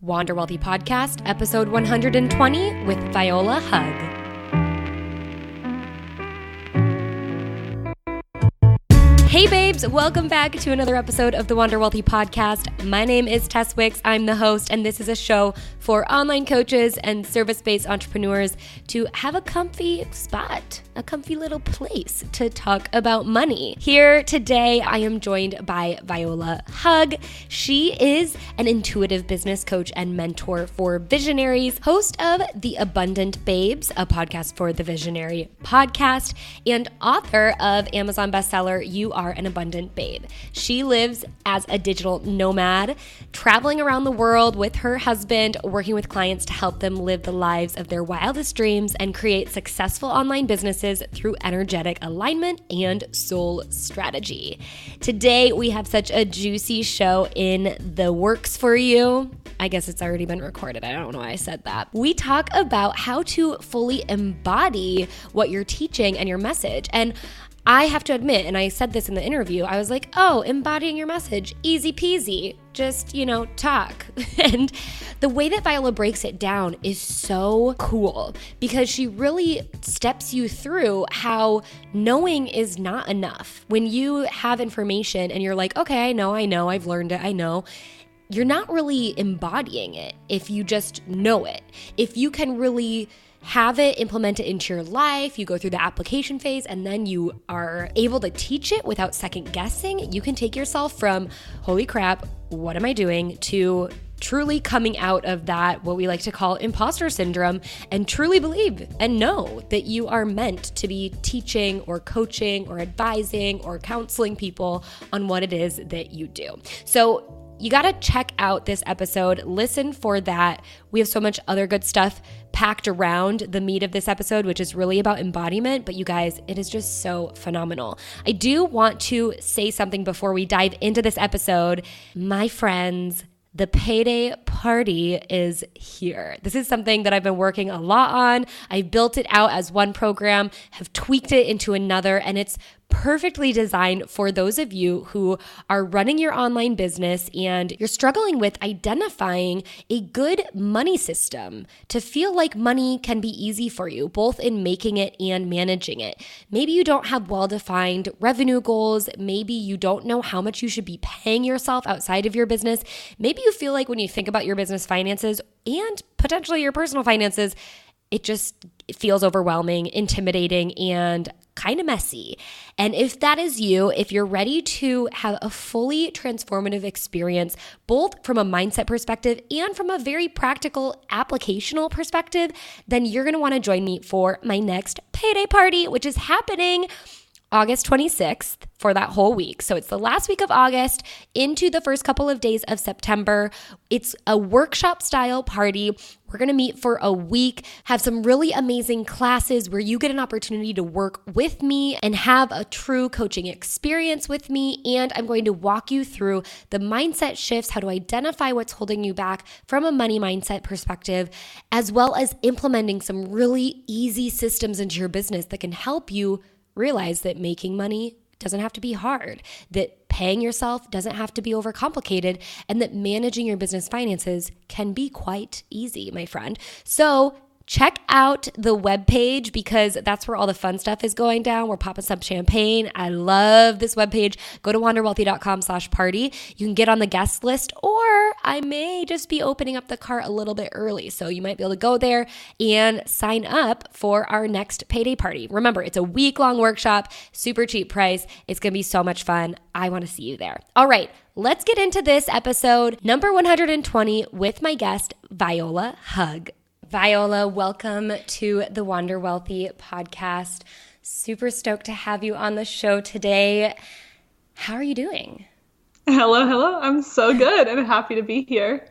Wander Wealthy Podcast, episode 120 with Viola Hug. Hey babes, welcome back to another episode of the Wander Wealthy Podcast. My name is Tess. I'm the host, and this is a show for online coaches and service-based entrepreneurs to have a comfy spot, a comfy little place to talk about money. Here today, I am joined by Viola Hug. She is an intuitive business coach and mentor for visionaries, host of The Abundant Babes, a podcast for the Visionary podcast, and author of Amazon bestseller, You Are an Abundant Babe. She lives as a digital nomad, traveling around the world with her husband, working with clients to help them live the lives of their wildest dreams and create successful online businesses through energetic alignment and soul strategy. Today, we have such a juicy show in the works for you. I guess it's already been recorded. I don't know why I said that. We talk about how to fully embody what you're teaching and your message. And I have to admit, and I said this in the interview, I was like, oh, embodying your message, easy peasy, just, talk. And the way that Viola breaks it down is so cool because she really steps you through how knowing is not enough. When you have information and you're like, okay, I know, I've learned it, I know. You're not really embodying it if you just know it. If you can really have it, implement it into your life, you go through the application phase, and then you are able to teach it without second guessing, you can take yourself from, holy crap, what am I doing, to truly coming out of that, what we like to call imposter syndrome, and truly believe and know that you are meant to be teaching or coaching or advising or counseling people on what it is that you do. So you got to check out this episode. Listen for that. We have so much other good stuff packed around the meat of this episode, which is really about embodiment. But you guys, it is just so phenomenal. I do want to say something before we dive into this episode. My friends, the Payday Party is here. This is something that I've been working a lot on. I built it out as one program, have tweaked it into another, and it's perfectly designed for those of you who are running your online business and you're struggling with identifying a good money system to feel like money can be easy for you, both in making it and managing it. Maybe you don't have well-defined revenue goals. Maybe you don't know how much you should be paying yourself outside of your business. Maybe you feel like when you think about your business finances and potentially your personal finances, it feels overwhelming, intimidating, and kind of messy. And if that is you, if you're ready to have a fully transformative experience, both from a mindset perspective and from a very practical applicational perspective, then you're going to want to join me for my next Payday Party, which is happening August 26th for that whole week. So it's the last week of August into the first couple of days of September. It's a workshop style party. We're going to meet for a week, have some really amazing classes where you get an opportunity to work with me and have a true coaching experience with me. And I'm going to walk you through the mindset shifts, how to identify what's holding you back from a money mindset perspective, as well as implementing some really easy systems into your business that can help you realize that making money doesn't have to be hard, that paying yourself doesn't have to be overcomplicated, and that managing your business finances can be quite easy, my friend. So check out the webpage because that's where all the fun stuff is going down. We're popping some champagne. I love this webpage. Go to wanderwealthy.com/party. You can get on the guest list, or I may just be opening up the cart a little bit early. So you might be able to go there and sign up for our next Payday Party. Remember, it's a week-long workshop, super cheap price. It's going to be so much fun. I want to see you there. All right, let's get into this episode, number 120, with my guest, Viola Hug. Viola, welcome to the Wander Wealthy podcast. Super stoked to have you on the show today. How are you doing? Hello. I'm so good. I'm happy to be here.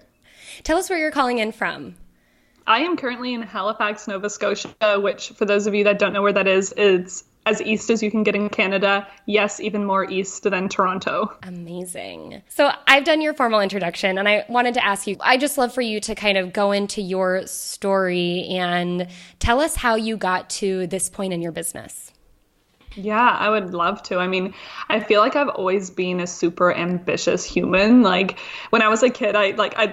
Tell us where you're calling in from. I am currently in Halifax, Nova Scotia, which for those of you that don't know where that is, it's as east as you can get in Canada. Yes, even more east than Toronto. Amazing. So I've done your formal introduction and I wanted to ask you, I just love for you to kind of go into your story and tell us how you got to this point in your business. Yeah, I would love to. I mean, I feel like I've always been a super ambitious human. Like when I was a kid,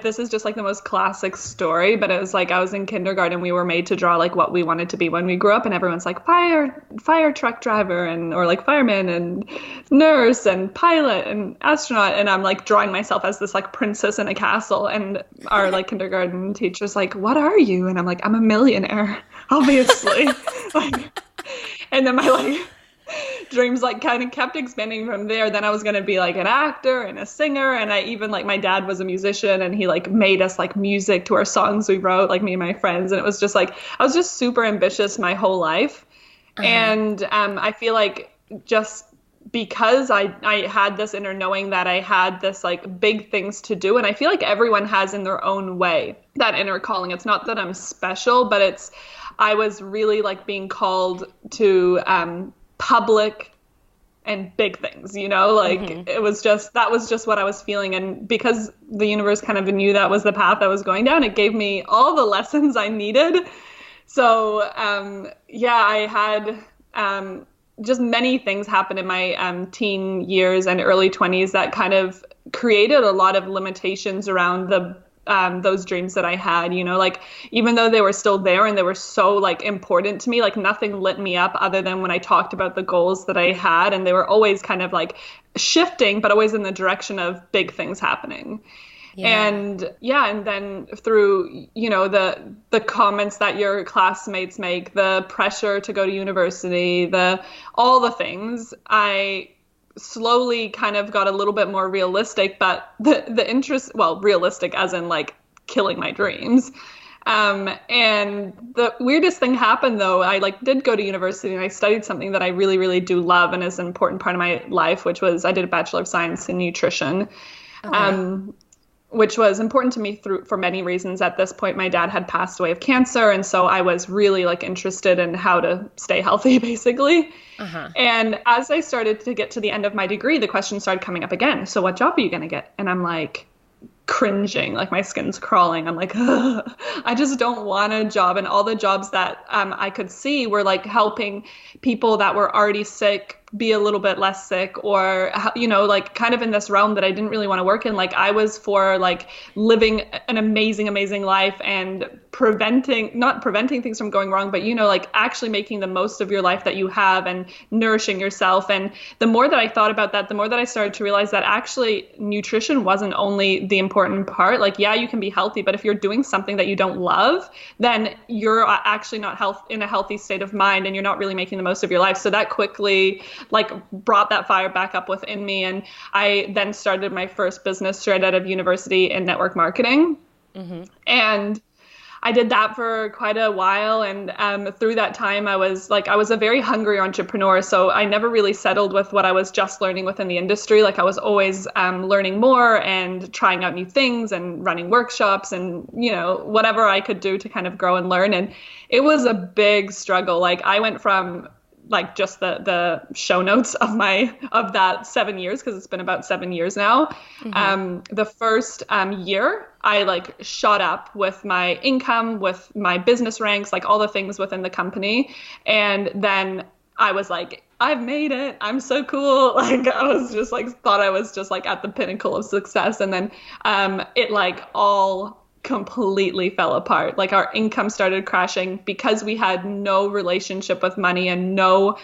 this is just like the most classic story, but it was like I was in kindergarten, we were made to draw like what we wanted to be when we grew up, and everyone's like fire truck driver and or like fireman and nurse and pilot and astronaut, and I'm like drawing myself as this like princess in a castle, and our like kindergarten teacher's like, "What are you?" And I'm like, "I'm a millionaire, obviously." Like, and then my like dreams like kind of kept expanding from there. Then I was going to be like an actor and a singer. And I even like my dad was a musician, and he like made us like music to our songs we wrote, like me and my friends. And it was just like, I was just super ambitious my whole life. And I feel like just because I had this inner knowing that I had this like big things to do. And I feel like everyone has in their own way that inner calling. It's not that I'm special, but I was really like being called to public and big things, like that was just what I was feeling. And because the universe kind of knew that was the path I was going down, it gave me all the lessons I needed. So I had just many things happen in my teen years and early 20s that kind of created a lot of limitations around those dreams that I had, like even though they were still there and they were so like important to me, like nothing lit me up other than when I talked about the goals that I had, and they were always kind of like shifting, but always in the direction of big things happening. Yeah. And then through, the comments that your classmates make, the pressure to go to university, all the things, I slowly kind of got a little bit more realistic, but the interest, realistic as in like killing my dreams. And the weirdest thing happened though, I like did go to university and I studied something that I really, really do love and is an important part of my life, which was I did a Bachelor of Science in Nutrition. Okay. Which was important to me for many reasons. At this point, my dad had passed away of cancer. And so I was really like interested in how to stay healthy, basically. And as I started to get to the end of my degree, the question started coming up again. So what job are you going to get? And I'm like cringing, like my skin's crawling. I'm like, ugh, I just don't want a job. And all the jobs that I could see were like helping people that were already sick be a little bit less sick, or, like kind of in this realm that I didn't really want to work in. Like I was for like living an amazing, amazing life and not preventing things from going wrong, but, like actually making the most of your life that you have and nourishing yourself. And the more that I thought about that, the more that I started to realize that actually nutrition wasn't only the important part. Like, yeah, you can be healthy, but if you're doing something that you don't love, then you're actually not in a healthy state of mind, and you're not really making the most of your life. So that quickly like brought that fire back up within me. And I then started my first business straight out of university in network marketing. And I did that for quite a while. And through that time, I was a very hungry entrepreneur. So I never really settled with what I was just learning within the industry. Like I was always learning more and trying out new things and running workshops and, whatever I could do to kind of grow and learn. And it was a big struggle. Like I went from like just the show notes of that 7 years, because it's been about 7 years now. The first year I like shot up with my income, with my business ranks, like all the things within the company. And then I was like, I've made it. I'm so cool. Like I was just like, thought I was just like at the pinnacle of success. And then it like all completely fell apart. Like our income started crashing because we had no relationship with money and no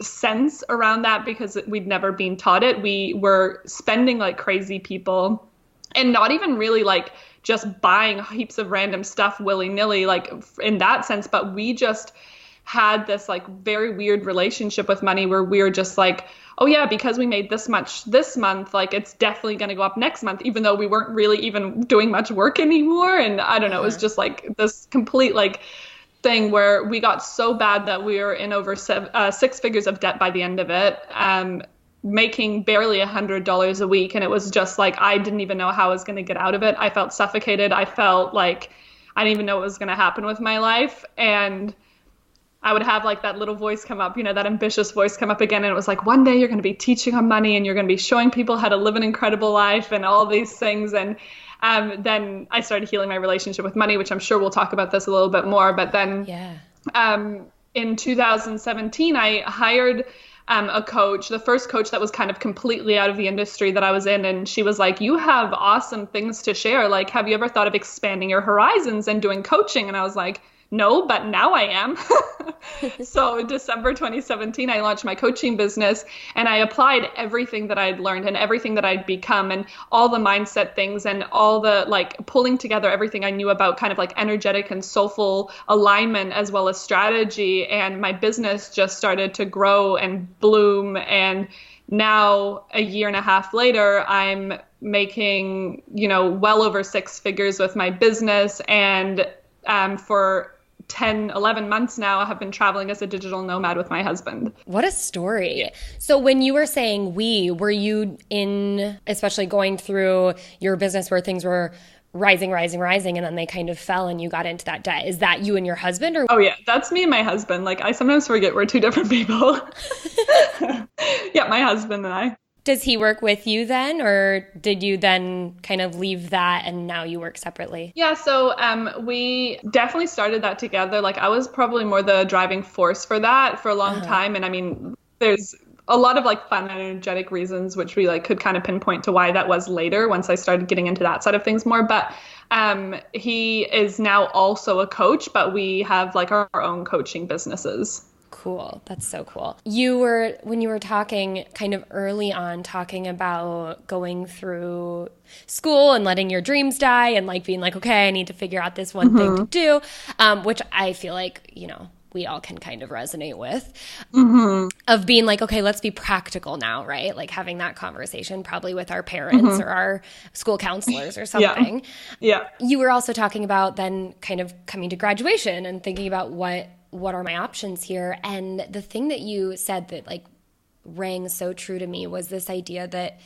sense around that, because we'd never been taught it. We were spending like crazy people, and not even really like just buying heaps of random stuff willy-nilly, like in that sense, but we just had this like very weird relationship with money where we were just like, oh yeah, because we made this much this month, like it's definitely going to go up next month, even though we weren't really even doing much work anymore. And I don't know, it was just like this complete like thing where we got so bad that we were in over 6 figures of debt by the end of it, making barely $100 a week. And it was just like, I didn't even know how I was going to get out of it. I felt suffocated. I felt like I didn't even know what was going to happen with my life. And I would have like that little voice come up, that ambitious voice come up again. And it was like, one day you're going to be teaching on money and you're going to be showing people how to live an incredible life and all these things. And then I started healing my relationship with money, which I'm sure we'll talk about this a little bit more. But then in 2017, I hired a coach, the first coach that was kind of completely out of the industry that I was in. And she was like, you have awesome things to share. Like, have you ever thought of expanding your horizons and doing coaching? And I was like, no, but now I am. So in December 2017, I launched my coaching business and I applied everything that I'd learned and everything that I'd become and all the mindset things and all the like pulling together everything I knew about kind of like energetic and soulful alignment as well as strategy. And my business just started to grow and bloom. And now a year and a half later, I'm making, well over 6 figures with my business. And for 10, 11 months now, I have been traveling as a digital nomad with my husband. What a story. So when you were saying were you in, especially going through your business where things were rising, and then they kind of fell and you got into that debt? Is that you and your husband? Or? Oh yeah, that's me and my husband. Like I sometimes forget we're 2 different people. Yeah, my husband and I. Does he work with you then, or did you then kind of leave that and now you work separately? Yeah, so we definitely started that together. Like I was probably more the driving force for that for a long time. And I mean, there's a lot of like fun and energetic reasons, which we like could kind of pinpoint to why that was later once I started getting into that side of things more. But he is now also a coach, but we have like our own coaching businesses. Cool. That's so cool. When you were talking kind of early on, talking about going through school and letting your dreams die and like being like, okay, I need to figure out this one thing to do, which I feel like, we all can kind of resonate with, of being like, okay, let's be practical now, right? Like having that conversation probably with our parents or our school counselors or something. Yeah. You were also talking about then kind of coming to graduation and thinking about what are my options here? And the thing that you said that like rang so true to me was this idea that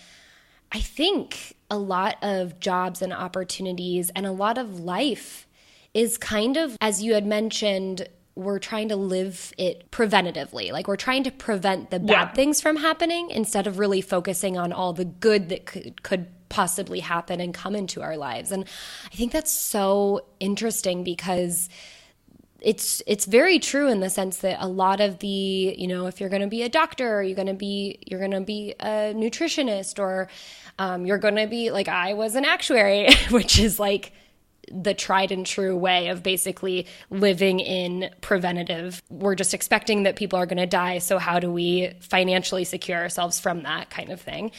I think a lot of jobs and opportunities and a lot of life is kind of, as you had mentioned, we're trying to live it preventatively. Like we're trying to prevent the bad things from happening instead of really focusing on all the good that could possibly happen and come into our lives. And I think that's so interesting because it's very true in the sense that a lot of the, if you're going to be a doctor, or you're going to be a nutritionist, or you're going to be like, I was an actuary, which is like the tried and true way of basically living in preventative. We're just expecting that people are going to die. So how do we financially secure ourselves from that kind of thing?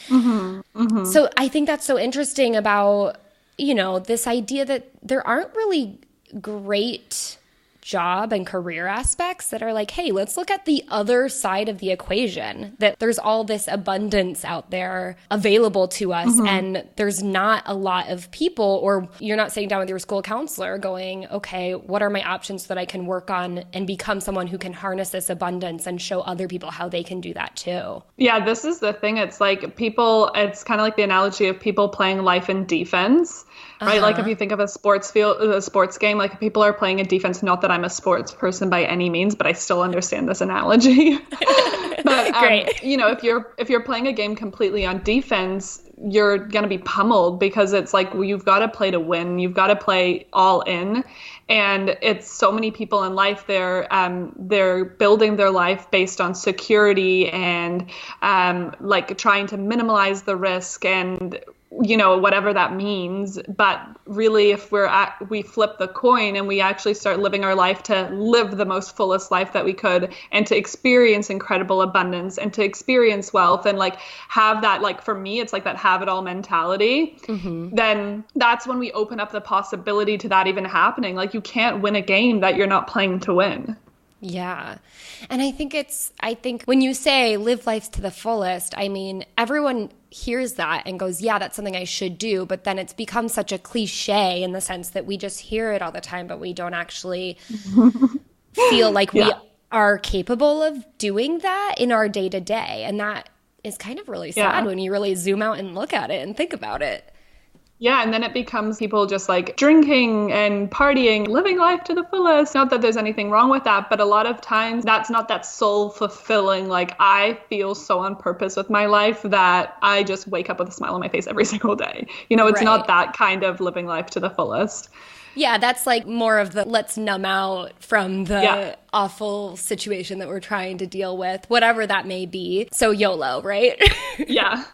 So I think that's so interesting about, this idea that there aren't really great job and career aspects that are like, hey, let's look at the other side of the equation, that there's all this abundance out there available to us. And there's not a lot of people, or you're not sitting down with your school counselor going, okay, what are my options so that I can work on and become someone who can harness this abundance and show other people how they can do that too. Yeah, this is the thing. It's like it's kind of like the analogy of people playing life in defense. Right. Like if you think of a sports game, like people are playing a defense, not that I'm a sports person by any means, but I still understand this analogy. But, Great. If you're playing a game completely on defense, you're going to be pummeled because it's like, well, you've got to play to win. You've got to play all in. And it's so many people in life, they're building their life based on security and like trying to minimize the risk and whatever that means. But really, if we flip the coin and we actually start living our life to live the most fullest life that we could and to experience incredible abundance and to experience wealth and like have that, like for me, it's like that have it all mentality, then that's when we open up the possibility to that even happening. Like you can't win a game that you're not playing to win. Yeah. And I think when you say live life to the fullest, I mean, everyone hears that and goes, yeah, that's something I should do. But then it's become such a cliche in the sense that we just hear it all the time, but we don't actually feel like we are capable of doing that in our day to day. And that is kind of really sad when you really zoom out and look at it and think about it. Yeah, and then it becomes people just like drinking and partying, living life to the fullest. Not that there's anything wrong with that, but a lot of times that's not that soul fulfilling. Like I feel so on purpose with my life that I just wake up with a smile on my face every single day. It's not that kind of living life to the fullest. Yeah, that's like more of the let's numb out from awful situation that we're trying to deal with, whatever that may be. So YOLO, right? Yeah.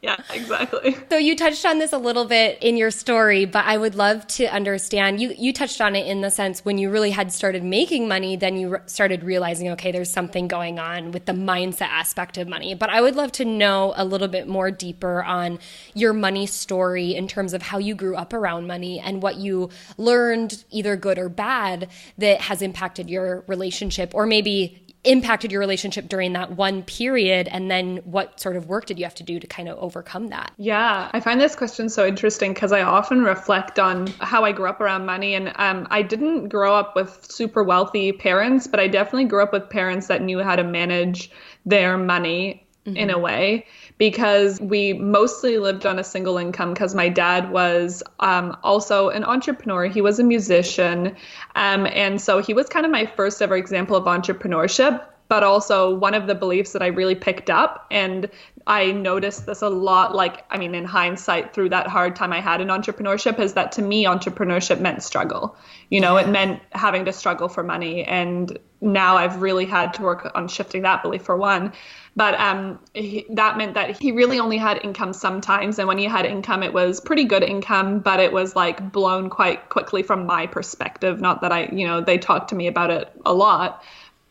Yeah, exactly. So you touched on this a little bit in your story, but I would love to understand, you touched on it in the sense when you really had started making money, then you started realizing, okay, there's something going on with the mindset aspect of money. But I would love to know a little bit more deeper on your money story in terms of how you grew up around money and what you learned, either good or bad, that has impacted your relationship, or maybe impacted your relationship during that one period, and then what sort of work did you have to do to kind of overcome that? Yeah, I find this question so interesting because I often reflect on how I grew up around money, and I didn't grow up with super wealthy parents, but I definitely grew up with parents that knew how to manage their money in a way, because we mostly lived on a single income because my dad was also an entrepreneur. He was a musician. And so he was kind of my first ever example of entrepreneurship, but also one of the beliefs that I really picked up. And I noticed this a lot, in hindsight, through that hard time I had in entrepreneurship, is that to me, entrepreneurship meant struggle. It meant having to struggle for money. And now I've really had to work on shifting that belief, for one. But that meant that he really only had income sometimes. And when he had income, it was pretty good income, but it was like blown quite quickly from my perspective. Not that they talked to me about it a lot.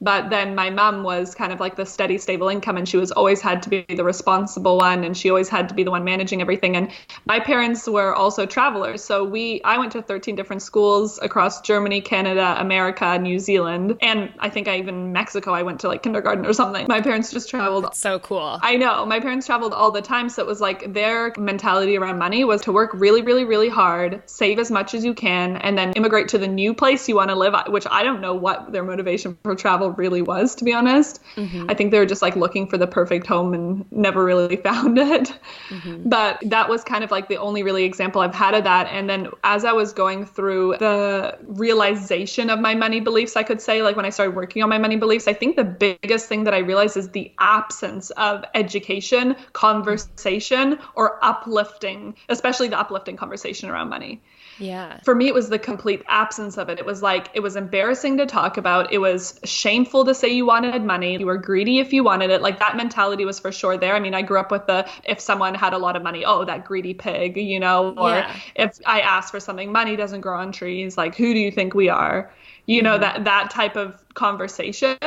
But then my mom was kind of like the steady, stable income, and she was always had to be the responsible one, and she always had to be the one managing everything. And my parents were also travelers. So I went to 13 different schools across Germany, Canada, America, New Zealand. And I think Mexico, I went to like kindergarten or something. My parents just traveled. That's so cool. I know. My parents traveled all the time. So it was like their mentality around money was to work really, really, really hard, save as much as you can, and then immigrate to the new place you want to live, which I don't know what their motivation for travel really was, to be honest. I think they were just like looking for the perfect home and never really found it. But that was kind of like the only really example I've had of that. And then as I was going through the realization of my money beliefs, I could say, like when I started working on my money beliefs, I think the biggest thing that I realized is the absence of education, conversation, or uplifting, especially the uplifting conversation around money. Yeah. For me, it was the complete absence of it. It was like, it was embarrassing to talk about. It was shameful to say you wanted money. You were greedy if you wanted it. Like that mentality was for sure there. I mean, I grew up with if someone had a lot of money, oh, that greedy pig, or if I asked for something, money doesn't grow on trees. Like, who do you think we are? That type of conversation.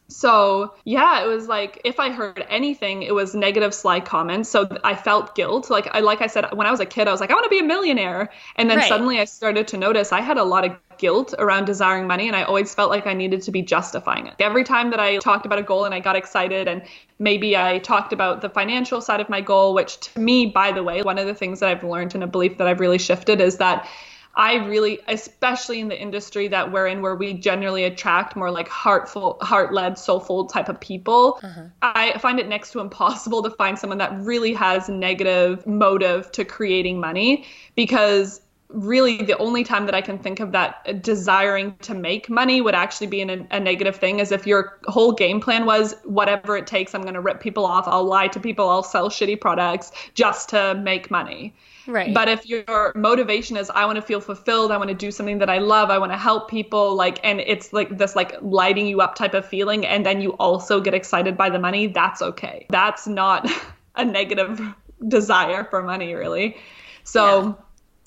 So yeah, it was like, if I heard anything, it was negative, sly comments. So I felt guilt. Like I said, when I was a kid, I was like, I want to be a millionaire. And then suddenly I started to notice I had a lot of guilt around desiring money. And I always felt like I needed to be justifying it. Every time that I talked about a goal and I got excited, and maybe I talked about the financial side of my goal, which to me, by the way, one of the things that I've learned and a belief that I've really shifted is that I really, especially in the industry that we're in, where we generally attract more like heart-led, soulful type of people, I find it next to impossible to find someone that really has negative motive to creating money, because really the only time that I can think of that desiring to make money would actually be in a negative thing is if your whole game plan was whatever it takes, I'm going to rip people off, I'll lie to people, I'll sell shitty products just to make money. Right. But if your motivation is, I want to feel fulfilled, I want to do something that I love, I want to help people, and it's like this lighting you up type of feeling, and then you also get excited by the money, that's okay. That's not a negative desire for money, really. So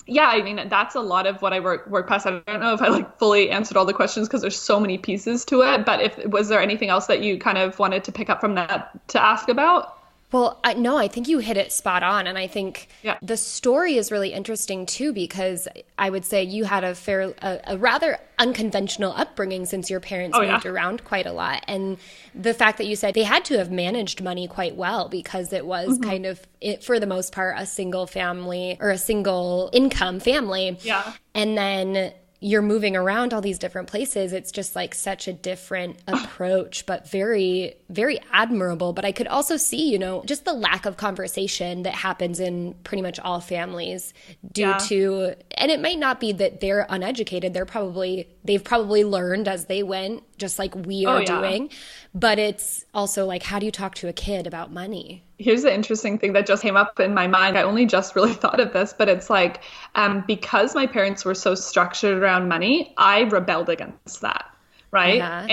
yeah, I mean, that's a lot of what I work past. I don't know if I fully answered all the questions because there's so many pieces to it, but was there anything else that you kind of wanted to pick up from that to ask about? Well, no, I think you hit it spot on. And I think the story is really interesting too, because I would say you had a rather unconventional upbringing since your parents moved around quite a lot. And the fact that you said they had to have managed money quite well because it was kind of, for the most part, a single family or a single income family. Yeah. And then you're moving around all these different places. It's just like such a different approach, but very, very admirable. But I could also see, just the lack of conversation that happens in pretty much all families due to, and it might not be that they're uneducated. They've probably learned as they went, just like we are doing. But it's also like, how do you talk to a kid about money? Here's the interesting thing that just came up in my mind. I only just really thought of this, but it's like, because my parents were so structured around money, I rebelled against that. Right. Uh-huh.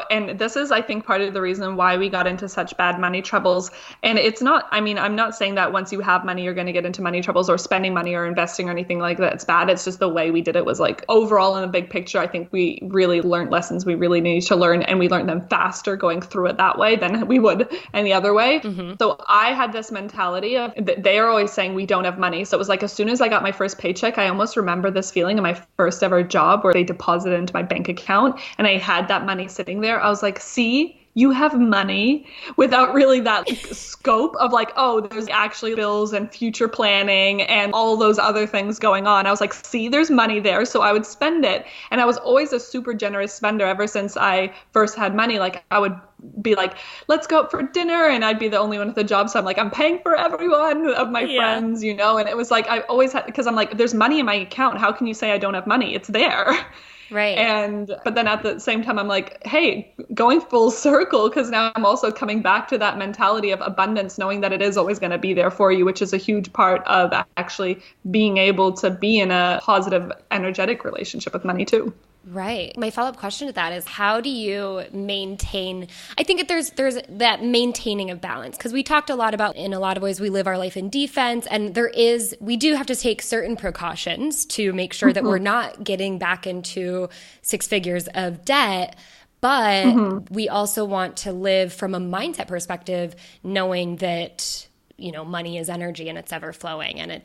And this is, I think, part of the reason why we got into such bad money troubles. And it's not, I mean, I'm not saying that once you have money, you're going to get into money troubles or spending money or investing or anything like that. It's bad. It's just the way we did it was like overall in the big picture, I think we really learned lessons we really needed to learn. And we learned them faster going through it that way than we would any other way. Mm-hmm. So I had this mentality of they are always saying we don't have money. So it was like as soon as I got my first paycheck, I almost remember this feeling in my first ever job where they deposited into my bank account and I had that money sitting there. I was like, see, you have money, without really that scope of like, oh, there's actually bills and future planning and all those other things going on. I was like, see, there's money there. So I would spend it. And I was always a super generous spender ever since I first had money. Like I would be like, let's go out for dinner. And I'd be the only one at the job. So I'm like, I'm paying for everyone of my friends, you know? And it was like, I always had, because I'm like, there's money in my account. How can you say I don't have money? It's there. Right. But then at the same time, I'm like, hey, going full circle, because now I'm also coming back to that mentality of abundance, knowing that it is always going to be there for you, which is a huge part of actually being able to be in a positive, energetic relationship with money too. Right. My follow-up question to that is, how do you maintain, I think there's that maintaining of balance, because we talked a lot about, in a lot of ways, we live our life in defense, and we do have to take certain precautions to make sure that we're not getting back into six figures of debt. But we also want to live from a mindset perspective, knowing that, you know, money is energy and it's ever flowing, and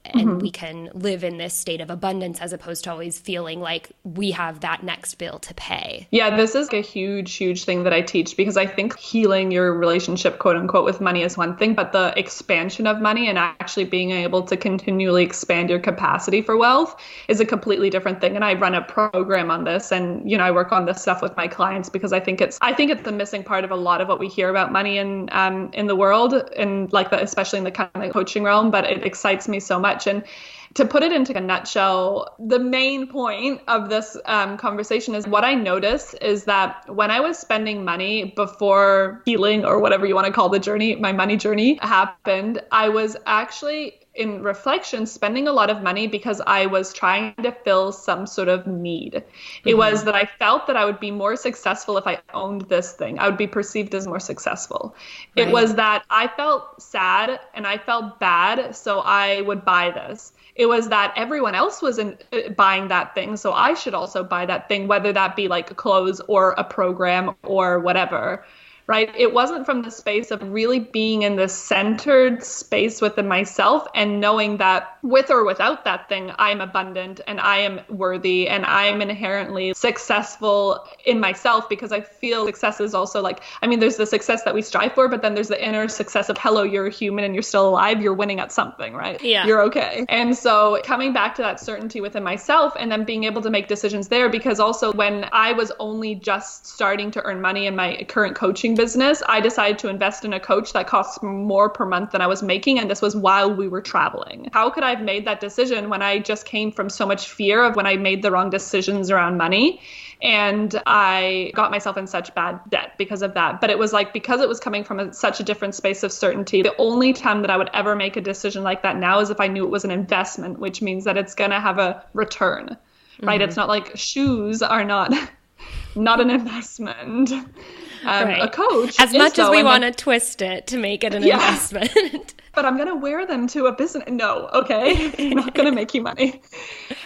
and we can live in this state of abundance as opposed to always feeling like we have that next bill to pay. Yeah, this is a huge, huge thing that I teach, because I think healing your relationship, quote unquote, with money is one thing, but the expansion of money and actually being able to continually expand your capacity for wealth is a completely different thing. And I run a program on this, and, you know, I work on this stuff with my clients because I think it's the missing part of a lot of what we hear about money in the world, and like especially in the kind of coaching realm, but it excites me so much. And to put it into a nutshell, the main point of this conversation is what I noticed is that when I was spending money before healing, or whatever you want to call the journey, my money journey happened, I was actually, in reflection, spending a lot of money because I was trying to fill some sort of need. It was that I felt that I would be more successful if I owned this thing. I would be perceived as more successful. Right. It was that I felt sad and I felt bad, so I would buy this. It was that everyone else was buying that thing, so I should also buy that thing, whether that be like clothes or a program or whatever. Right? It wasn't from the space of really being in this centered space within myself and knowing that with or without that thing, I'm abundant and I am worthy and I'm inherently successful in myself, because I feel success is also like, I mean, there's the success that we strive for, but then there's the inner success of, hello, you're a human and you're still alive. You're winning at something, right? Yeah. You're okay. And so coming back to that certainty within myself and then being able to make decisions there, because also when I was only just starting to earn money in my current coaching business, I decided to invest in a coach that costs more per month than I was making. And this was while we were traveling. How could I have made that decision when I just came from so much fear of when I made the wrong decisions around money? And I got myself in such bad debt because of that. But it was like, because it was coming from such a different space of certainty, the only time that I would ever make a decision like that now is if I knew it was an investment, which means that it's going to have a return, right? It's not like shoes are not an investment. Right. A coach, as much as we want to twist it to make it an investment. But I'm going to wear them to a business. No, okay. I'm not going to make you money.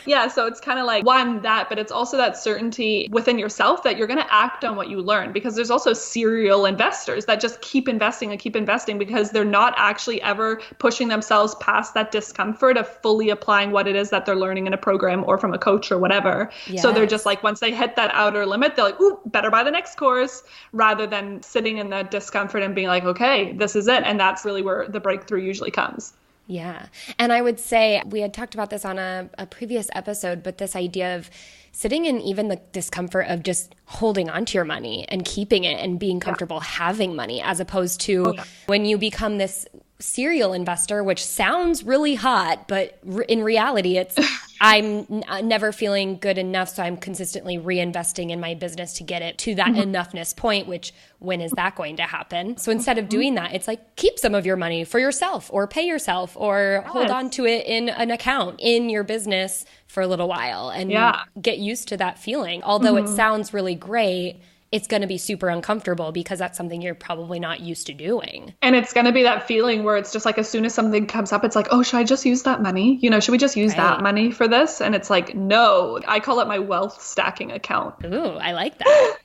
Yeah. So it's kind of like one, that, but it's also that certainty within yourself that you're going to act on what you learn, because there's also serial investors that just keep investing and keep investing because they're not actually ever pushing themselves past that discomfort of fully applying what it is that they're learning in a program or from a coach or whatever. Yes. So they're just like, once they hit that outer limit, they're like, ooh, better buy the next course, rather than sitting in the discomfort and being like, okay, this is it. And that's really where the breakthrough usually comes. Yeah. And I would say, we had talked about this on a previous episode, but this idea of sitting in even the discomfort of just holding on to your money and keeping it and being comfortable having money, as opposed to when you become this serial investor, which sounds really hot, but in reality, it's I'm never feeling good enough, so I'm consistently reinvesting in my business to get it to that enoughness point, which when is that going to happen? So instead of doing that, it's like keep some of your money for yourself or pay yourself or hold on to it in an account in your business for a little while and get used to that feeling. Although it sounds really great, it's going to be super uncomfortable because that's something you're probably not used to doing. And it's going to be that feeling where it's just like, as soon as something comes up, it's like, oh, should I just use that money? Should we just use that money for this? And it's like, no, I call it my wealth stacking account. Ooh, I like that.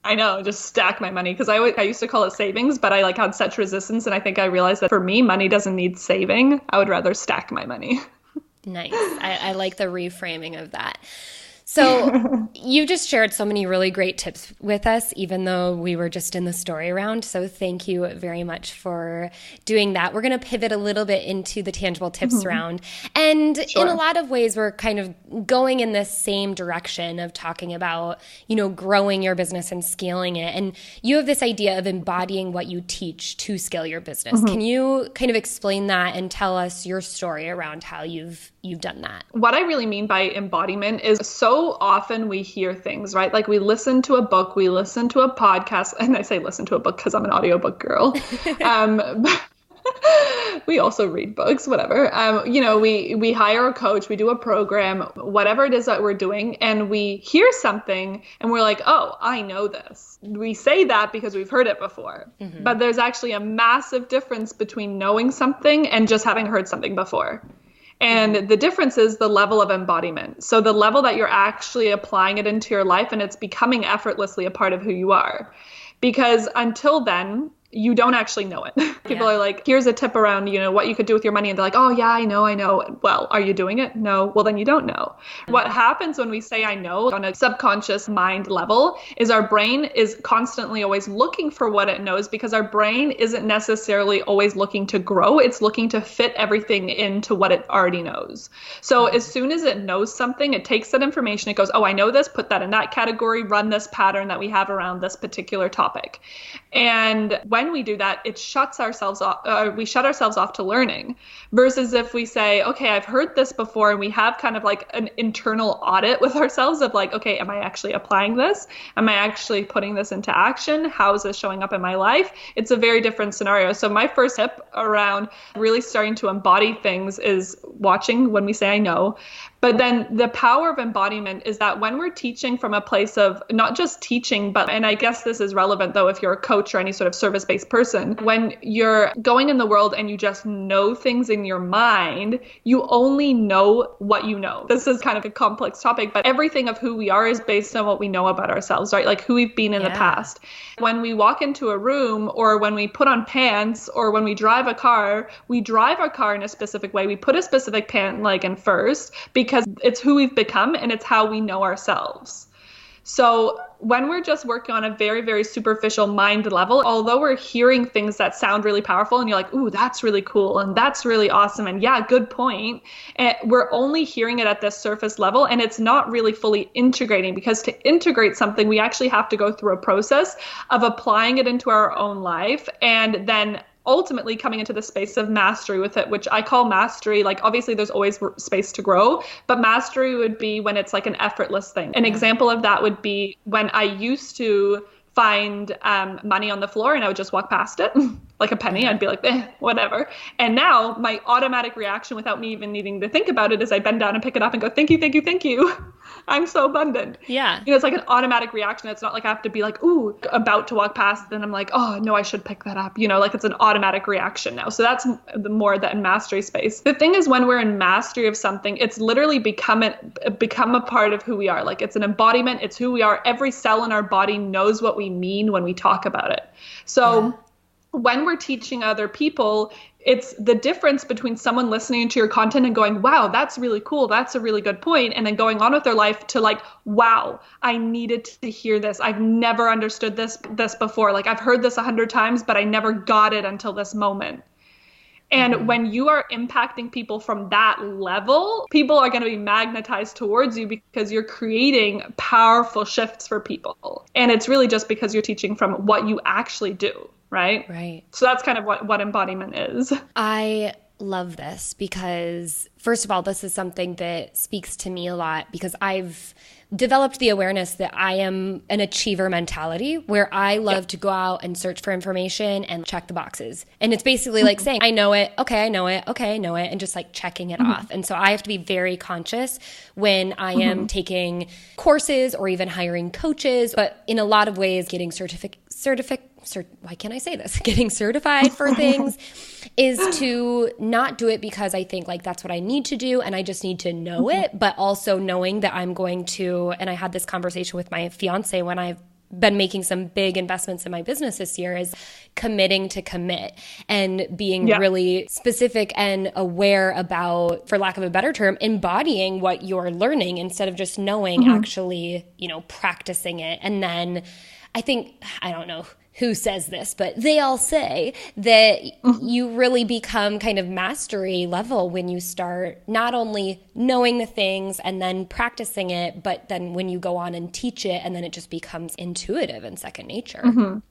I know, just stack my money, because I used to call it savings, but I had such resistance. And I think I realized that for me, money doesn't need saving. I would rather stack my money. Nice. I like the reframing of that. So you just shared so many really great tips with us, even though we were just in the story round. So thank you very much for doing that. We're going to pivot a little bit into the tangible tips round. And in a lot of ways, we're kind of going in this same direction of talking about, growing your business and scaling it. And you have this idea of embodying what you teach to scale your business. Can you kind of explain that and tell us your story around how you've done that? What I really mean by embodiment is so often we hear things, right? Like we listen to a book, we listen to a podcast, and I say listen to a book because I'm an audiobook girl. We also read books, whatever. We hire a coach, we do a program, whatever it is that we're doing, and we hear something and we're like, oh, I know this. We say that because we've heard it before. But there's actually a massive difference between knowing something and just having heard something before. And the difference is the level of embodiment. So the level that you're actually applying it into your life and it's becoming effortlessly a part of who you are. Because until then, you don't actually know it. People are like, here's a tip around, what you could do with your money. And they're like, oh yeah, I know. Well, are you doing it? No. Well, then you don't know. What happens when we say I know on a subconscious mind level is our brain is constantly always looking for what it knows, because our brain isn't necessarily always looking to grow. It's looking to fit everything into what it already knows. So as soon as it knows something, it takes that information, it goes, oh, I know this, put that in that category, run this pattern that we have around this particular topic. And when we do that, it shuts ourselves off. We shut ourselves off to learning, versus if we say, okay, I've heard this before, and we have kind of like an internal audit with ourselves of like, okay, am I actually applying this? Am I actually putting this into action? How is this showing up in my life? It's a very different scenario. So my first tip around really starting to embody things is watching when we say I know. But then the power of embodiment is that when we're teaching from a place of not just teaching, but, and I guess this is relevant though, if you're a coach or any sort of service-based person, when you're going in the world and you just know things in your mind, you only know what you know. This is kind of a complex topic, but everything of who we are is based on what we know about ourselves, right? Like who we've been in the past. When we walk into a room, or when we put on pants, or when we drive a car, we drive our car in a specific way. We put a specific pant leg in first, because it's who we've become and it's how we know ourselves. So when we're just working on a very, very superficial mind level, although we're hearing things that sound really powerful and you're like, ooh, that's really cool and that's really awesome and yeah, good point, we're only hearing it at this surface level, and it's not really fully integrating, because to integrate something, we actually have to go through a process of applying it into our own life, and then ultimately coming into the space of mastery with it, which I call mastery. Like obviously there's always space to grow, but mastery would be when it's like an effortless thing. An example of that would be when I used to find money on the floor and I would just walk past it like a penny. I'd be like, whatever. And now my automatic reaction, without me even needing to think about it, is I bend down and pick it up and go, thank you, thank you, thank you. I'm so abundant. Yeah. It's like an automatic reaction. It's not like I have to be like, ooh, about to walk past, then I'm like, oh no, I should pick that up. Like it's an automatic reaction now. So that's the more that in mastery space. The thing is, when we're in mastery of something, it's literally become a part of who we are. Like it's an embodiment. It's who we are. Every cell in our body knows what we mean when we talk about it. So when we're teaching other people, it's the difference between someone listening to your content and going, wow, that's really cool, that's a really good point, and then going on with their life to like, wow, I needed to hear this. I've never understood this before. Like I've heard this 100 times, but I never got it until this moment. And when you are impacting people from that level, people are going to be magnetized towards you because you're creating powerful shifts for people. And it's really just because you're teaching from what you actually do. Right? Right. So that's kind of what embodiment is. I love this because, first of all, this is something that speaks to me a lot because I've developed the awareness that I am an achiever mentality where I love to go out and search for information and check the boxes. And it's basically like saying, I know it. Okay, I know it. Okay, I know it. And just like checking it off. And so I have to be very conscious when I am taking courses or even hiring coaches, but in a lot of ways getting why can't I say this? Getting certified for things is to not do it because I think like that's what I need to do and I just need to know it, but also knowing that I'm going to, and I had this conversation with my fiance when I've been making some big investments in my business this year, is committing to commit and being really specific and aware about, for lack of a better term, embodying what you're learning instead of just knowing, actually, practicing it. And then I think, I don't know who says this, but they all say that you really become kind of mastery level when you start not only knowing the things and then practicing it, but then when you go on and teach it, and then it just becomes intuitive and second nature.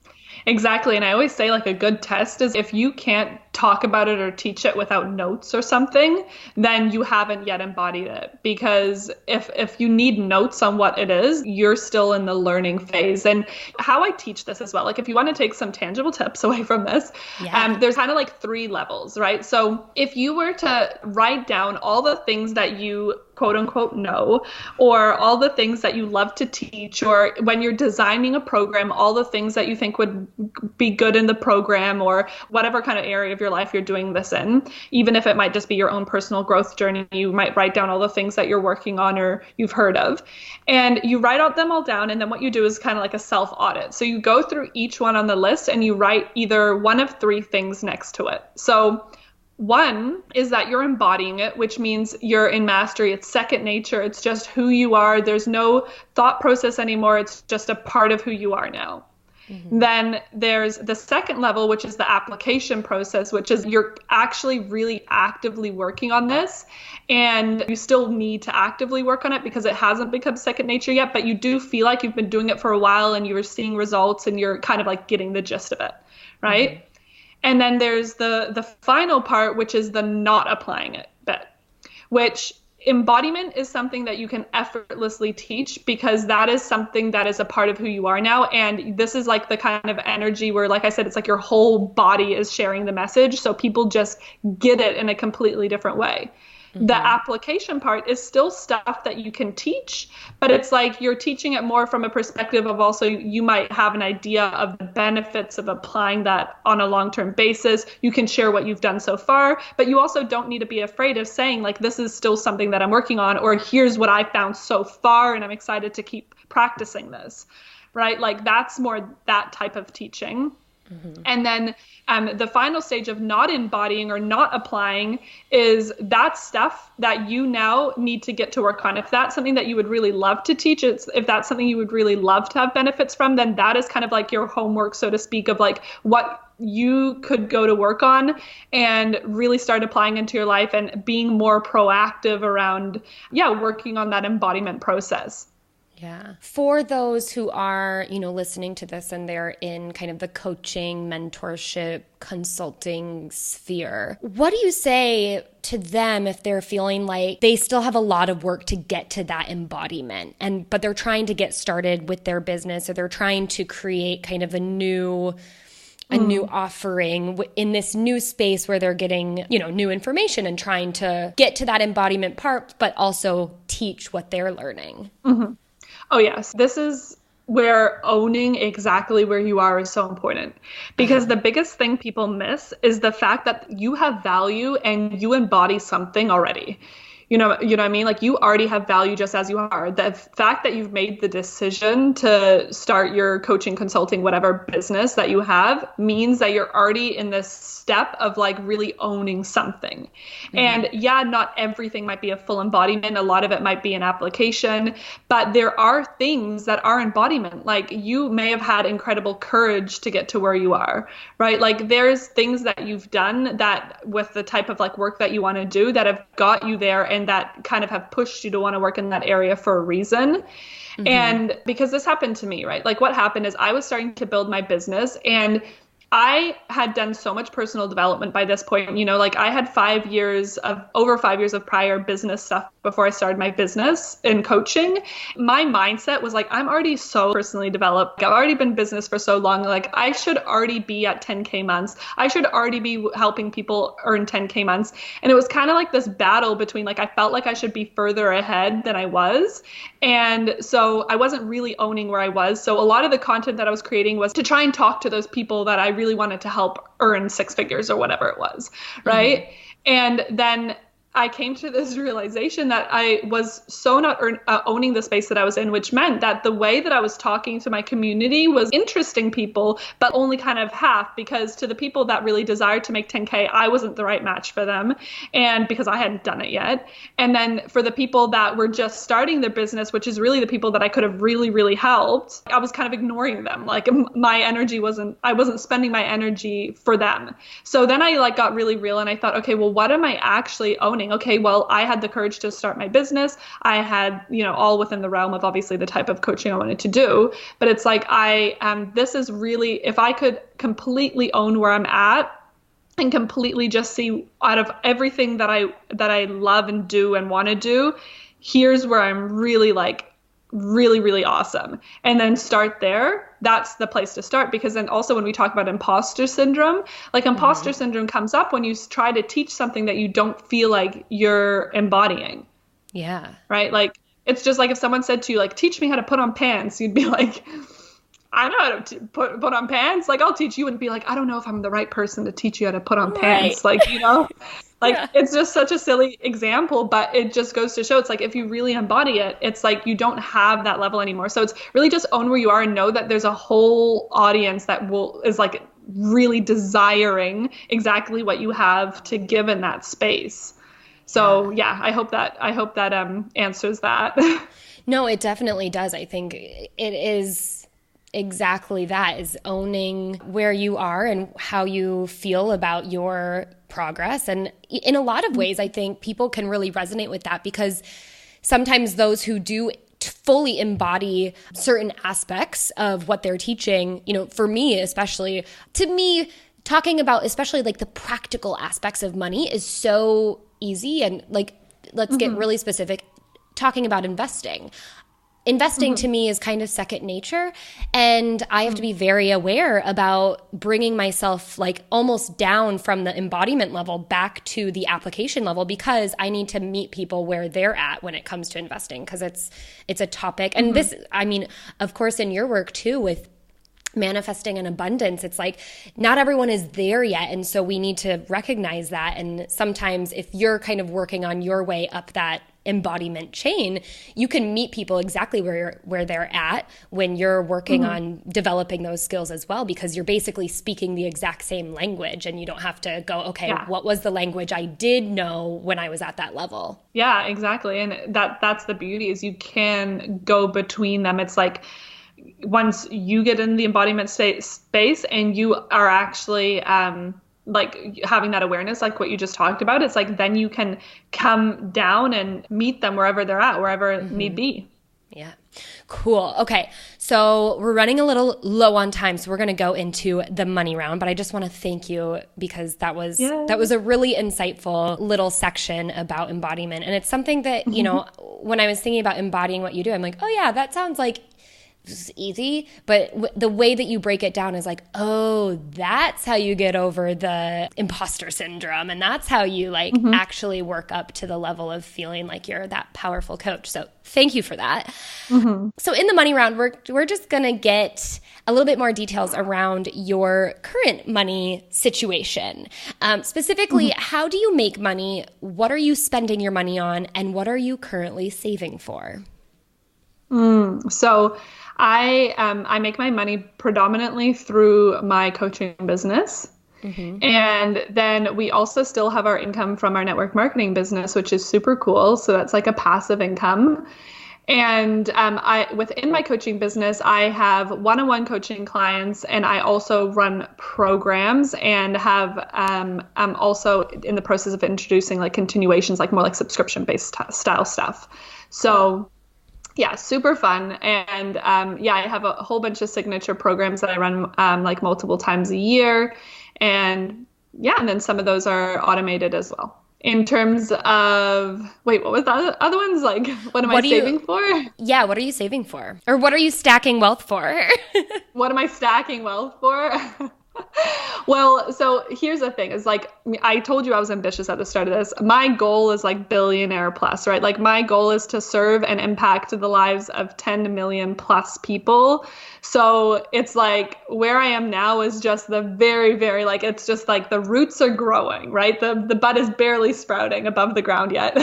Exactly. And I always say like a good test is if you can't talk about it or teach it without notes or something, then you haven't yet embodied it. Because if you need notes on what it is, you're still in the learning phase. And how I teach this as well, like if you want to take some tangible tips away from this, there's kind of like 3 levels, right? So if you were to write down all the things that you quote unquote know, or all the things that you love to teach, or when you're designing a program, all the things that you think would be good in the program, or whatever kind of area of your life you're doing this in, even if it might just be your own personal growth journey, you might write down all the things that you're working on or you've heard of, and you write out them all down. And then what you do is kind of like a self audit. So you go through each one on the list and you write either one of 3 things next to it. So 1 is that you're embodying it, which means you're in mastery. It's second nature. It's just who you are. There's no thought process anymore. It's just a part of who you are now. Then there's the second level, which is the application process, which is you're actually really actively working on this. And you still need to actively work on it because it hasn't become second nature yet, but you do feel like you've been doing it for a while and you're seeing results and you're kind of like getting the gist of it, right? And then there's the final part, which is the not applying it bit, which embodiment is something that you can effortlessly teach because that is something that is a part of who you are now. And this is like the kind of energy where, like I said, it's like your whole body is sharing the message. So people just get it in a completely different way. The application part is still stuff that you can teach, but it's like you're teaching it more from a perspective of also you might have an idea of the benefits of applying that on a long-term basis. You can share what you've done so far, but you also don't need to be afraid of saying like, this is still something that I'm working on, or here's what I found so far and I'm excited to keep practicing this, right? Like that's more that type of teaching. And then the final stage of not embodying or not applying is that stuff that you now need to get to work on. If that's something that you would really love to teach, if that's something you would really love to have benefits from, then that is kind of like your homework, so to speak, of like what you could go to work on and really start applying into your life and being more proactive around, working on that embodiment process. Yeah. For those who are, listening to this and they're in kind of the coaching, mentorship, consulting sphere, what do you say to them if they're feeling like they still have a lot of work to get to that embodiment but they're trying to get started with their business, or they're trying to create kind of a new offering in this new space where they're getting, new information and trying to get to that embodiment part, but also teach what they're learning? Oh, yes. This is where owning exactly where you are is so important, because the biggest thing people miss is the fact that you have value and you embody something already. You know what I mean? Like you already have value just as you are. The fact that you've made the decision to start your coaching, consulting, whatever business that you have means that you're already in this step of like really owning something. And not everything might be a full embodiment. A lot of it might be an application, but there are things that are embodiment. Like you may have had incredible courage to get to where you are, right? Like there's things that you've done that with the type of like work that you want to do that have got you there and that kind of have pushed you to want to work in that area for a reason. And because this happened to me, right? Like what happened is I was starting to build my business and I had done so much personal development by this point. You know, like I had over 5 years of prior business stuff before I started my business in coaching. My mindset was like, I'm already so personally developed. I've already been in business for so long. Like I should already be at 10K months. I should already be helping people earn 10K months. And it was kind of like this battle between like, I felt like I should be further ahead than I was. And so I wasn't really owning where I was. So a lot of the content that I was creating was to try and talk to those people that I really wanted to help earn 6 figures or whatever it was, right? And then I came to this realization that I was so not owning the space that I was in, which meant that the way that I was talking to my community was interesting people, but only kind of half, because to the people that really desired to make 10K, I wasn't the right match for them. And because I hadn't done it yet. And then for the people that were just starting their business, which is really the people that I could have really, really helped, I was kind of ignoring them. Like I wasn't spending my energy for them. So then I like got really real and I thought, okay, well, what am I actually owning? Okay, well, I had the courage to start my business. I had, all within the realm of obviously the type of coaching I wanted to do. But it's like, this is really, if I could completely own where I'm at and completely just see out of everything that I love and do and want to do, here's where I'm really like, really, really awesome. And then start there. That's the place to start, because then also when we talk about imposter syndrome, like imposter syndrome comes up when you try to teach something that you don't feel like you're embodying. Yeah. Right? Like, it's just like if someone said to you, like, teach me how to put on pants, you'd be like, I know how to put on pants. Like, I'll teach you, and be like, I don't know if I'm the right person to teach you how to put on pants. Like, It's just such a silly example, but it just goes to show, it's like, if you really embody it, it's like you don't have that level anymore. So it's really just own where you are and know that there's a whole audience that is like really desiring exactly what you have to give in that space. So yeah, I hope that answers that. No, it definitely does. I think it is exactly that, is owning where you are and how you feel about your progress. And in a lot of ways, I think people can really resonate with that, because sometimes those who do fully embody certain aspects of what they're teaching, for me, especially, to me, talking about especially like the practical aspects of money is so easy. And like, let's get really specific, talking about investing. Investing to me is kind of second nature, and I have to be very aware about bringing myself like almost down from the embodiment level back to the application level, because I need to meet people where they're at when it comes to investing, because it's a topic. And this, I mean, of course, in your work too, with manifesting an abundance, it's like not everyone is there yet. And so we need to recognize that. And sometimes if you're kind of working on your way up that embodiment chain, you can meet people exactly where they're at when you're working on developing those skills as well, because you're basically speaking the exact same language, and you don't have to go, okay, what was the language I did know when I was at that level? Yeah, exactly. And that's the beauty, is you can go between them. It's like, once you get in the embodiment space and you are actually like having that awareness, like what you just talked about, it's like then you can come down and meet them wherever they're at, wherever it need be. Yeah. Cool. Okay. So we're running a little low on time, so we're going to go into the money round, but I just want to thank you, because that was a really insightful little section about embodiment. And it's something that, when I was thinking about embodying what you do, I'm like, oh yeah, that sounds like it's easy, but the way that you break it down is like, oh, that's how you get over the imposter syndrome, and that's how you like actually work up to the level of feeling like you're that powerful coach. So thank you for that. So in the money round, we're just gonna get a little bit more details around your current money situation. Specifically, how do you make money? What are you spending your money on, and what are you currently saving for? So I make my money predominantly through my coaching business. And then we also still have our income from our network marketing business, which is super cool. So that's like a passive income. And within my coaching business, I have one-on-one coaching clients, and I also run programs, and I'm also in the process of introducing like continuations, like more like subscription-based style stuff. So Yeah, super fun. And yeah, I have a whole bunch of signature programs that I run like multiple times a year. And yeah, and then some of those are automated as well. In terms of, wait, what was the other ones? Like, what am I saving for? Yeah, what are you saving for? Or what are you stacking wealth for? What am I stacking wealth for? Well, so here's the thing is like, I told you I was ambitious at the start of this. My goal is like billionaire plus, right? Like my goal is to serve and impact the lives of 10 million plus people. So it's like where I am now is just the very, very like, it's just like the roots are growing, right? The bud is barely sprouting above the ground yet.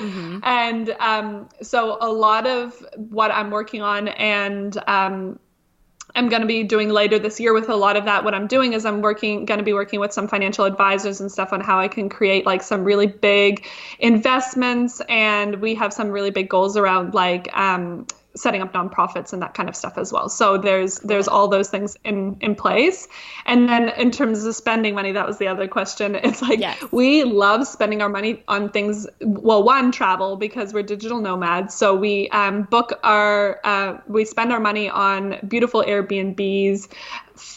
Mm-hmm. And so a lot of what I'm working on and I'm going to be doing later this year with a lot of that. What I'm doing is I'm going to be working with some financial advisors and stuff on how I can create like some really big investments. And we have some really big goals around like setting up nonprofits and that kind of stuff as well. So there's all those things in place. And then in terms of spending money, that was the other question. It's like, yes, we love spending our money on things. Well, one, travel, because we're digital nomads. So we we spend our money on beautiful Airbnbs,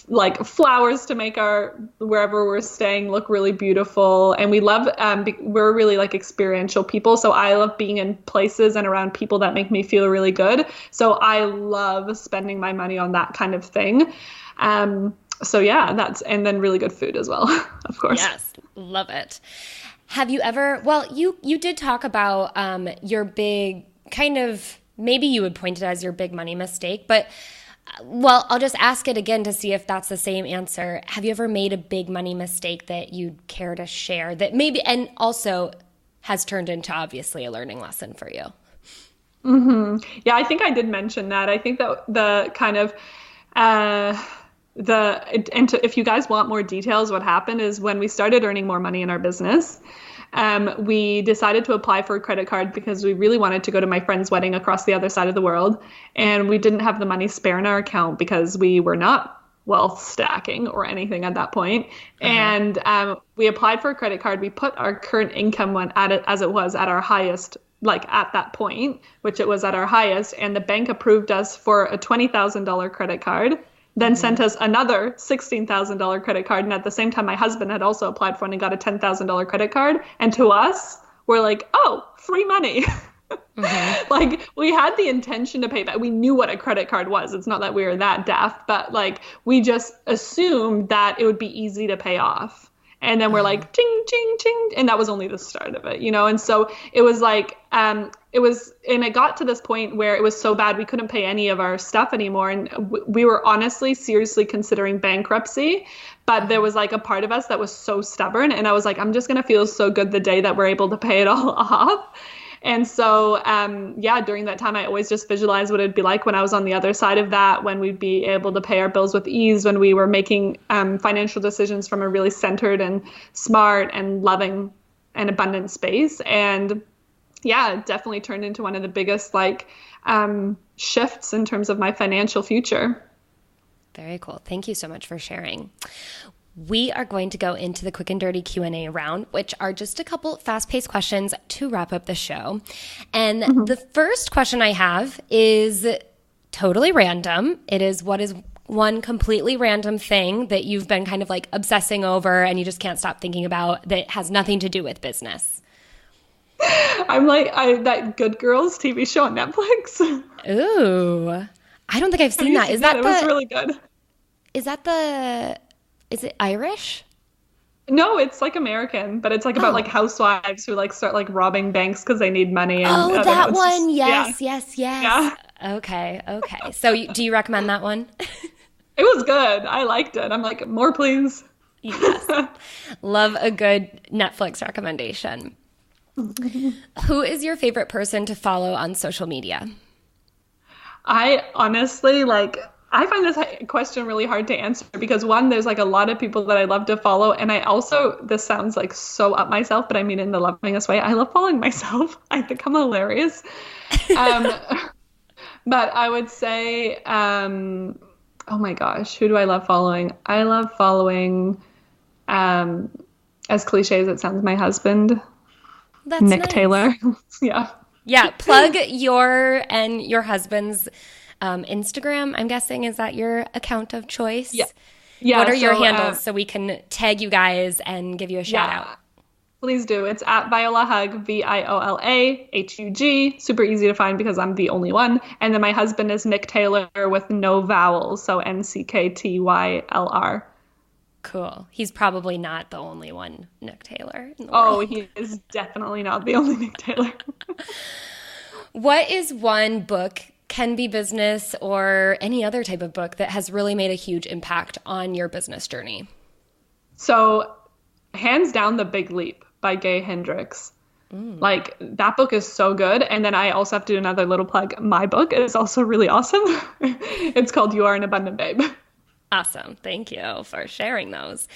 like flowers to make our wherever we're staying look really beautiful. And we love we're really like experiential people, so I love being in places and around people that make me feel really good. So I love spending my money on that kind of thing. So yeah, and then really good food as well. Of course. Yes, love it. Have you ever, well, you did talk about your big kind of, maybe you would point it as your big money mistake, but well, I'll just ask it again to see if that's the same answer. Have you ever made a big money mistake that you'd care to share that maybe, and also has turned into obviously a learning lesson for you? Mm-hmm. Yeah, I think I did mention that. I think that the kind of, if you guys want more details, what happened is when we started earning more money in our business, we decided to apply for a credit card because we really wanted to go to my friend's wedding across the other side of the world. And we didn't have the money spare in our account because we were not wealth stacking or anything at that point. Uh-huh. And we applied for a credit card. We put our current income at it as it was at our highest, like at that point, which it was at our highest. And the bank approved us for a $20,000 credit card. Then sent us another $16,000 credit card. And at the same time, my husband had also applied for one and got a $10,000 credit card. And to us, we're like, oh, free money. Mm-hmm. Like we had the intention to pay back. We knew what a credit card was. It's not that we were that daft, but like we just assumed that it would be easy to pay off. And then we're like, ching, ching, ching. And that was only the start of it, you know? And so it was like, and it got to this point where it was so bad, we couldn't pay any of our stuff anymore. And we were honestly, seriously considering bankruptcy. But there was like a part of us that was so stubborn. And I was like, I'm just going to feel so good the day that we're able to pay it all off. And so, yeah, during that time, I always just visualized what it'd be like when I was on the other side of that, when we'd be able to pay our bills with ease, when we were making financial decisions from a really centered and smart and loving and abundant space. And yeah, it definitely turned into one of the biggest like shifts in terms of my financial future. Very cool. Thank you so much for sharing. We are going to go into the quick and dirty Q&A round, which are just a couple fast-paced questions to wrap up the show. And the first question I have is totally random. It is, what is one completely random thing that you've been kind of like obsessing over and you just can't stop thinking about that has nothing to do with business? I'm like, that Good Girls TV show on Netflix. Ooh. I don't think I've seen that. Is that it was really good. Is it Irish? No, it's like American, but it's like about like housewives who like start like robbing banks because they need money. And, that one. Yes. Yeah. Okay. So do you recommend that one? It was good. I liked it. I'm like, more please. Yes. Love a good Netflix recommendation. Who is your favorite person to follow on social media? I honestly I find this question really hard to answer because one, there's like a lot of people that I love to follow. And I also, this sounds like so up myself, but I mean in the lovingest way, I love following myself. I think I'm hilarious. But I would say, oh my gosh, who do I love following? I love following, as cliche as it sounds, my husband, That's Nick nice. Taylor. Yeah. Yeah, plug your and your husband's Instagram, I'm guessing. Is that your account of choice? Yeah. Yeah. What are your handles so we can tag you guys and give you a shout out? Please do. It's at Viola Hug, VIOLAHUG. Super easy to find because I'm the only one. And then my husband is Nick Taylor with no vowels, so NCKTYLR. Cool. He's probably not the only one, Nick Taylor, in the world. He is definitely not the only Nick Taylor. What is one book, can be business or any other type of book, that has really made a huge impact on your business journey? So, hands down, The Big Leap by Gay Hendricks. Like, that book is so good. And then I also have to do another little plug. My book is also really awesome. It's called You Are an Abundant Babe. Awesome. Thank you for sharing those.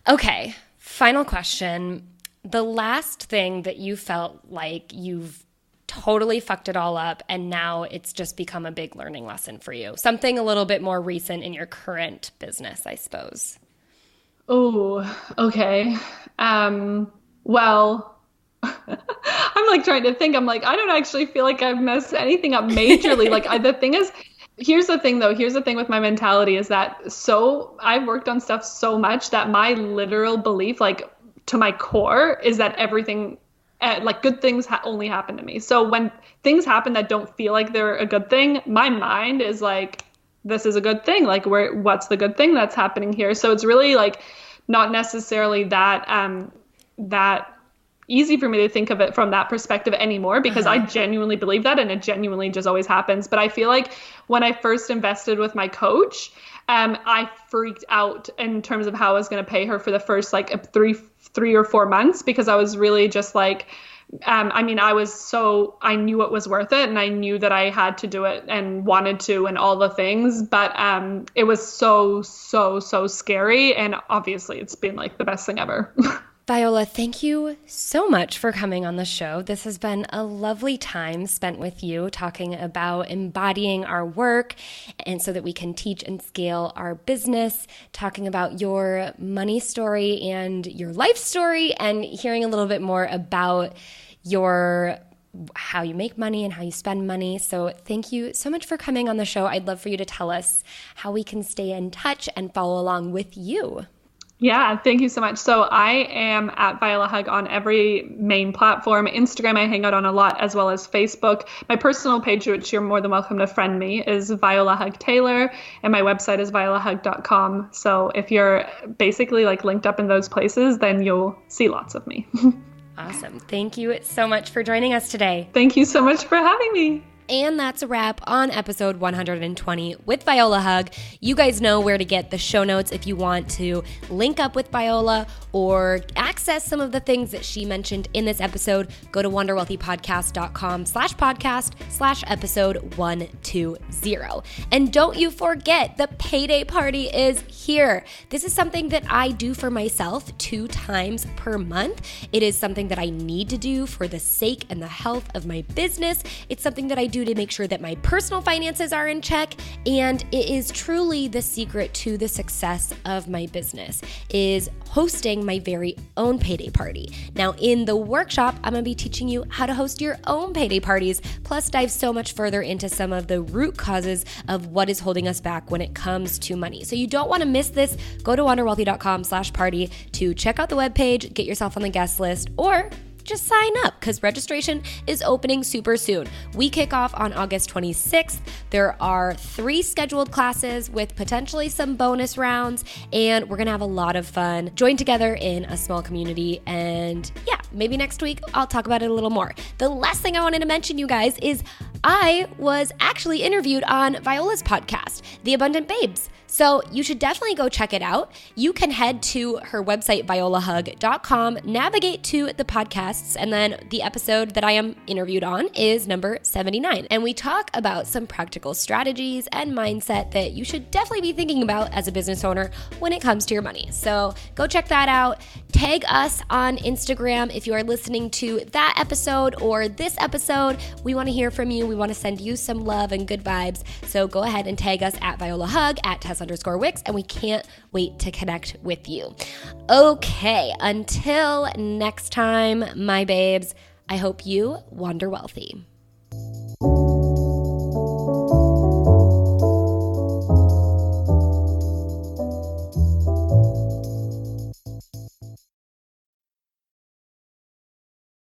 Okay, final question. The last thing that you felt like you've totally fucked it all up and now it's just become a big learning lesson for you. Something a little bit more recent in your current business, I suppose. Oh, okay. Well, I'm like trying to think. I'm like, I don't actually feel like I've messed anything up majorly. The thing is, here's the thing with my mentality is that I've worked on stuff so much that my literal belief, like to my core, is that everything, good things only happen to me. So when things happen that don't feel like they're a good thing, my mind is like, this is a good thing. Like, what's the good thing that's happening here? So it's really like not necessarily that easy for me to think of it from that perspective anymore, because I genuinely believe that, and it genuinely just always happens. But I feel like when I first invested with my coach, I freaked out in terms of how I was going to pay her for the first like three or 4 months, because I was really just like, I knew it was worth it, and I knew that I had to do it and wanted to and all the things, but it was so scary, and obviously it's been like the best thing ever. Viola, thank you so much for coming on the show. This has been a lovely time spent with you talking about embodying our work and so that we can teach and scale our business, talking about your money story and your life story, and hearing a little bit more about how you make money and how you spend money. So thank you so much for coming on the show. I'd love for you to tell us how we can stay in touch and follow along with you. Yeah, thank you so much. So I am at Viola Hug on every main platform. Instagram I hang out on a lot, as well as Facebook. My personal page, which you're more than welcome to friend me, is Viola Hug Taylor, and my website is violahug.com. So if you're basically like linked up in those places, then you'll see lots of me. Awesome. Thank you so much for joining us today. Thank you so much for having me. And that's a wrap on episode 120 with Viola Hug. You guys know where to get the show notes if you want to link up with Viola or access some of the things that she mentioned in this episode. Go to wonderwealthypodcast.com/podcast/episode 120. And don't you forget, the Payday Party is here. This is something that I do for myself 2 times per month. It is something that I need to do for the sake and the health of my business. It's something that I do to make sure that my personal finances are in check, and it is truly the secret to the success of my business, is hosting my very own payday party. Now, in the workshop, I'm going to be teaching you how to host your own payday parties, plus dive so much further into some of the root causes of what is holding us back when it comes to money. So you don't want to miss this. Go to wonderwealthy.com/party to check out the webpage, get yourself on the guest list, or just sign up, because registration is opening super soon. We kick off on August 26th. There are 3 scheduled classes with potentially some bonus rounds, and we're gonna have a lot of fun. Join together in a small community, and yeah, maybe next week I'll talk about it a little more. The last thing I wanted to mention, you guys, is I was actually interviewed on Viola's podcast, The Abundant Babes. So you should definitely go check it out. You can head to her website, violahug.com, navigate to the podcasts, and then the episode that I am interviewed on is number 79. And we talk about some practical strategies and mindset that you should definitely be thinking about as a business owner when it comes to your money. So go check that out. Tag us on Instagram if you are listening to that episode or this episode. We want to hear from you. We want to send you some love and good vibes. So go ahead and tag us at Viola Hug, at Tess_Wicks, and we can't wait to connect with you. Okay, until next time, my babes, I hope you wander wealthy.